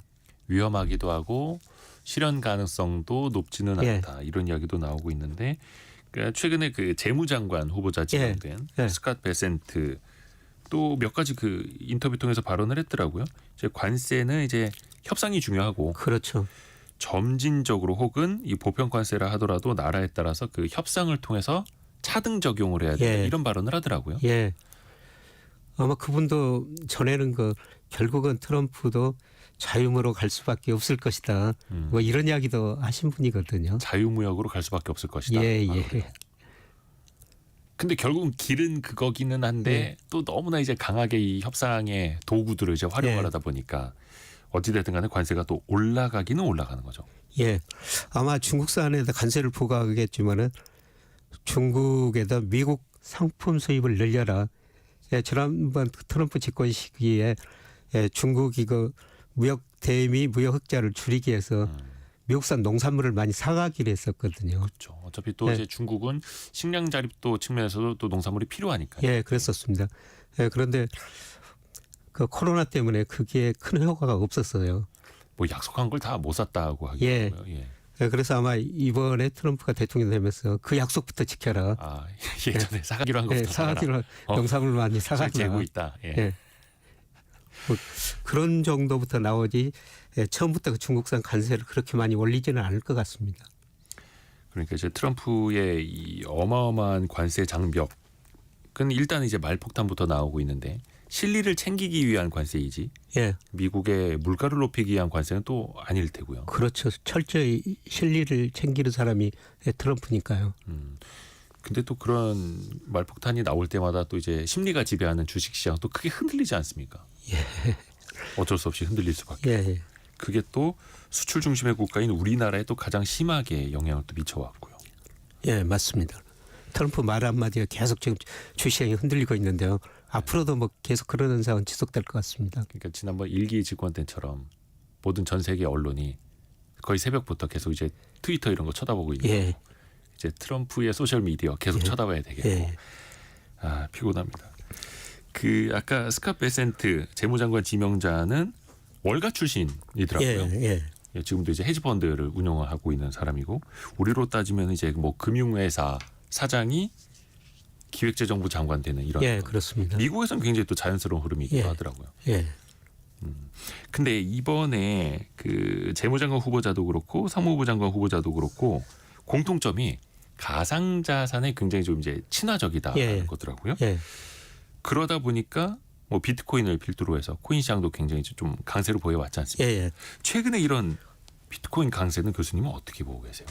위험하기도 하고 실현 가능성도 높지는 않다. 이런 이야기도 나오고 있는데 그러니까 최근에 그 재무장관 후보자 지명된 스캇 베센트 또 몇 가지 그 인터뷰 통해서 발언을 했더라고요. 이제 관세는 이제 협상이 중요하고 그렇죠. 점진적으로 혹은 이 보편 관세라 하더라도 나라에 따라서 그 협상을 통해서 차등 적용을 해야 된다. 이런 발언을 하더라고요. 예. 아마 그분도 전에는 그 결국은 트럼프도 자유무역으로 갈 수밖에 없을 것이다. 뭐 이런 이야기도 하신 분이거든요. 자유무역으로 갈 수밖에 없을 것이다. 예. 근데 결국은 길은 그거기는 한데 또 너무나 이제 강하게 이 협상의 도구들을 이제 활용하다 보니까 어찌됐든 간에 관세가 또 올라가기는 올라가는 거죠. 예. 아마 중국산에다 관세를 부과하겠지만은 중국에다 미국 상품 수입을 늘려라. 지난번 트럼프 집권 시기에 중국이 그 무역 대미 무역 흑자를 줄이기 위해서 미국산 농산물을 많이 사가기로 했었거든요. 그렇죠. 어차피 또 이제 중국은 식량 자립도 측면에서도 또 농산물이 필요하니까요. 예, 그랬었습니다. 그런데 그 코로나 때문에 그게 큰 효과가 없었어요. 뭐 약속한 걸 다 못 샀다고 하기로요. 그래서 아마 이번에 트럼프가 대통령 되면서 그 약속부터 지켜라. 아, 예전에 사가기로 한 것부터 사가기로 농산물 많이 사가라. 재고 있다. 뭐 그런 정도부터 나오지 처음부터 그 중국산 관세를 그렇게 많이 올리지는 않을 것 같습니다. 그러니까 이제 트럼프의 이 어마어마한 관세 장벽은 일단 이제 말폭탄부터 나오고 있는데 실리를 챙기기 위한 관세이지 미국의 물가를 높이기 위한 관세는 또 아닐 테고요. 그렇죠. 철저히 실리를 챙기는 사람이 트럼프니까요. 근데 또 그런 말폭탄이 나올 때마다 또 이제 심리가 지배하는 주식시장 또 크게 흔들리지 않습니까? 어쩔 수 없이 흔들릴 수밖에. 그게 또 수출 중심의 국가인 우리나라에 또 가장 심하게 영향을 또 미쳐왔고요. 예, 맞습니다. 트럼프 말 한마디가 계속 지금 주시장이 흔들리고 있는데요. 앞으로도 뭐 계속 그런 현상은 지속될 것 같습니다. 그러니까 지난번 1기 집권 때처럼 모든 전 세계 언론이 거의 새벽부터 계속 이제 트위터 이런 거 쳐다보고 있는 거. 이제 트럼프의 소셜 미디어 계속 쳐다봐야 되겠고. 아, 피곤합니다. 그 아까 스캇 베센트 재무장관 지명자는 월가 출신이더라고요. 지금도 이제 헤지펀드를 운영하고 있는 사람이고 우리로 따지면 이제 뭐 금융회사 사장이 기획재정부 장관 되는 이런. 그렇습니다. 미국에서는 굉장히 또 자연스러운 흐름이기도 하더라고요. 근데 이번에 그 재무장관 후보자도 그렇고 상무부 장관 후보자도 그렇고 공통점이 가상자산에 굉장히 좀 이제 친화적이다라는 거더라고요. 그러다 보니까 뭐 비트코인을 필두로 해서 코인 시장도 굉장히 좀 강세로 보여왔지 않습니까? 최근에 이런 비트코인 강세는 교수님은 어떻게 보고 계세요?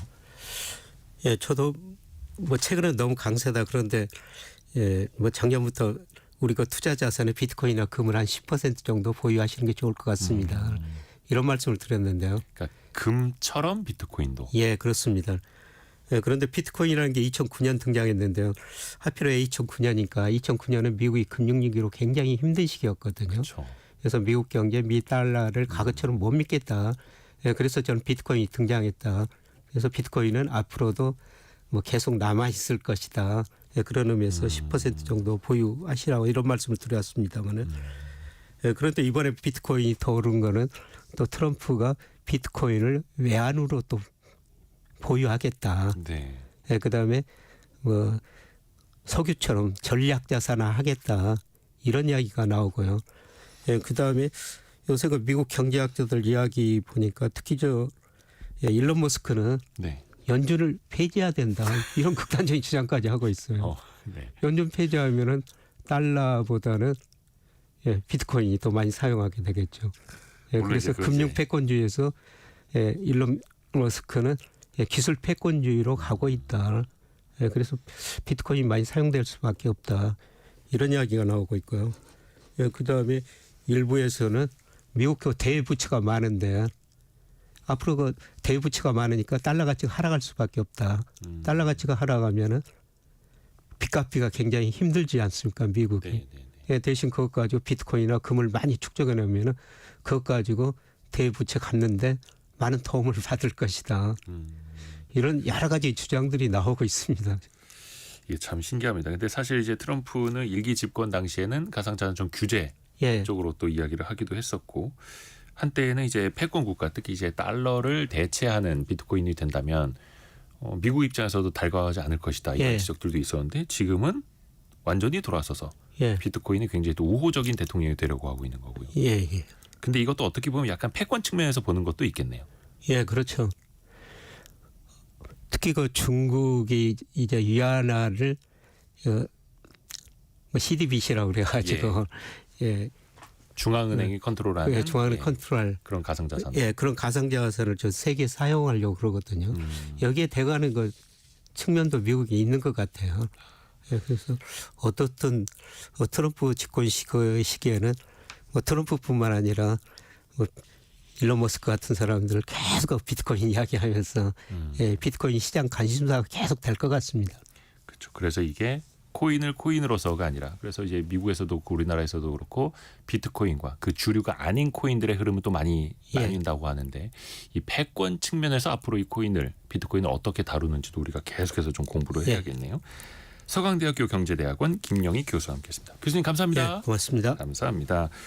저도 뭐 최근에 너무 강세다 그런데 뭐 작년부터 우리가 투자 자산에 비트코인이나 금을 한 10% 정도 보유하시는 게 좋을 것 같습니다. 이런 말씀을 드렸는데요. 그러니까 금처럼 비트코인도. 그렇습니다. 그런데 비트코인이라는 게 2009년 등장했는데요. 하필 2009년이니까 2009년은 미국이 금융위기로 굉장히 힘든 시기였거든요. 그렇죠. 그래서 미국 경제, 미 달러를 과거처럼 못 믿겠다. 그래서 저는 비트코인이 등장했다. 그래서 비트코인은 앞으로도 뭐 계속 남아 있을 것이다. 그런 의미에서 10% 정도 보유하시라고 이런 말씀을 드렸습니다만은. 그런데 이번에 비트코인이 더 오른 거는 또 트럼프가 비트코인을 외환으로 또 보유하겠다. 그다음에 뭐 석유처럼 전략자산화 하겠다. 이런 이야기가 나오고요. 예, 그다음에 요새 그 미국 경제학자들 이야기 보니까 특히 일론 머스크는 네. 연준을 폐지해야 된다 이런 극단적인 주장까지 하고 있어요. 네. 연준 폐지하면은 달러보다는 비트코인이 더 많이 사용하게 되겠죠. 그래서 금융 패권주의에서 일론 머스크는 기술 패권주의로 가고 있다. 그래서 비트코인이 많이 사용될 수밖에 없다. 이런 이야기가 나오고 있고요. 그다음에 일부에서는 미국 대부채가 많은데 앞으로 그 대부채가 많으니까 달러 가치가 하락할 수밖에 없다. 달러 가치가 하락하면은 빚 갚기가 굉장히 힘들지 않습니까, 미국이? 대신 그것 가지고 비트코인이나 금을 많이 축적해 놓으면은 그것 가지고 대부채 갚는데 많은 도움을 받을 것이다. 이런 여러 가지 주장들이 나오고 있습니다. 이게 참 신기합니다. 근데 사실 이제 트럼프는 일기 집권 당시에는 가상자산점 규제 쪽으로 또 이야기를 하기도 했었고 한때에는 이제 패권 국가 특히 이제 달러를 대체하는 비트코인이 된다면 미국 입장에서도 달가워하지 않을 것이다 이런 지적들도 있었는데 지금은 완전히 돌아서서 비트코인이 굉장히 또 우호적인 대통령이 되려고 하고 있는 거고요. 근데 이것도 어떻게 보면 약간 패권 측면에서 보는 것도 있겠네요. 그렇죠. 특히 그 중국이 이제 위안화를 CDBC라고 그래가지고 중앙은행이 컨트롤하는 중앙은행 컨트롤 그런 가상자산. 그런 가상자산을 전 세계 사용하려고 그러거든요. 여기에 대가는 그 측면도 미국이 있는 것 같아요. 그래서 어떻든 트럼프 집권 시기에는 트럼프뿐만 아니라 일론 머스크 같은 사람들 계속 비트코인 이야기하면서 비트코인 시장 관심사가 계속 될 것 같습니다. 그렇죠. 그래서 이게 코인을 코인으로서가 아니라 그래서 이제 미국에서도 그렇고 우리나라에서도 그렇고 비트코인과 그 주류가 아닌 코인들의 흐름은 또 많이 나뉜다고 하는데 이 패권 측면에서 앞으로 이 비트코인을 어떻게 다루는지도 우리가 계속해서 좀 공부를 해야겠네요. 서강대학교 경제대학원 김영희 교수와 함께했습니다. 교수님 감사합니다. 고맙습니다. 감사합니다.